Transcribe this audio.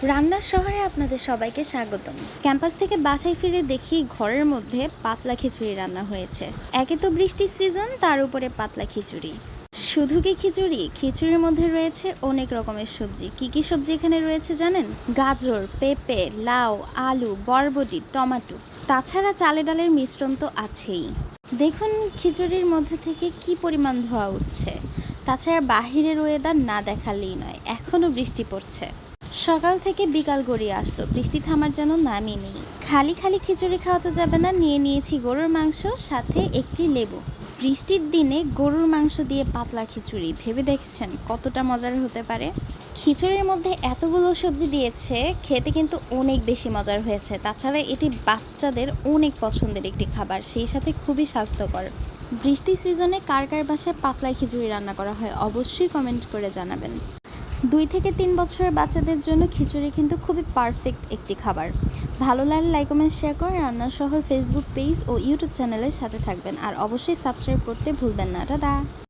রান্নার শহরে আপনাদের সবাইকে স্বাগতম। ক্যাম্পাস থেকে বাসায় ফিরে দেখি ঘরের মধ্যে পাতলা খিচুড়ি রান্না হয়েছে। একে তো বৃষ্টির সিজন, তার উপরে পাতলা খিচুড়ি। শুধু কি খিচুড়ি? খিচুড়ির মধ্যে রয়েছে অনেক রকমের সবজি। কি কি সবজি এখানে রয়েছে জানেন? গাজর, পেঁপে, লাউ, আলু, বরবটি, টমেটো। তাছাড়া চালে ডালের মিশ্রণ তো আছেই। দেখুন খিচুড়ির মধ্যে থেকে কি পরিমাণ ধোঁয়া উঠছে। তাছাড়া বাহিরের ওয়েদার না দেখালেই নয়, এখনও বৃষ্টি পড়ছে। সকাল থেকে বিকাল গড়িয়ে আসলো, বৃষ্টি থামার যেন নামই নেই। খালি খালি খিচুড়ি খাওয়াতে যাবে না, নিয়ে নিয়েছি গরুর মাংস, সাথে একটি লেবু। বৃষ্টির দিনে গরুর মাংস দিয়ে পাতলা খিচুড়ি, ভেবে দেখেছেন কতটা মজার হতে পারে? খিচুড়ির মধ্যে এতগুলো সবজি দিয়েছে, খেতে কিন্তু অনেক বেশি মজার হয়েছে। তাছাড়া এটি বাচ্চাদের অনেক পছন্দের একটি খাবার, সেই সাথে খুবই স্বাস্থ্যকর। বৃষ্টির সিজনে কার কার বাসায় পাতলা খিচুড়ি রান্না করা হয় অবশ্যই কমেন্ট করে জানাবেন। 2 থেকে 3 বছরের বাচ্চাদের জন্য খিচুড়ি কিন্তু খুবই পারফেক্ট একটি খাবার। ভালো লাগলে লাইক কমেন্ট শেয়ার করে রান্নার শহর ফেসবুক পেজ ও ইউটিউব চ্যানেলের সাথে থাকবেন, আর অবশ্যই সাবস্ক্রাইব করতে ভুলবেন না। টাটা।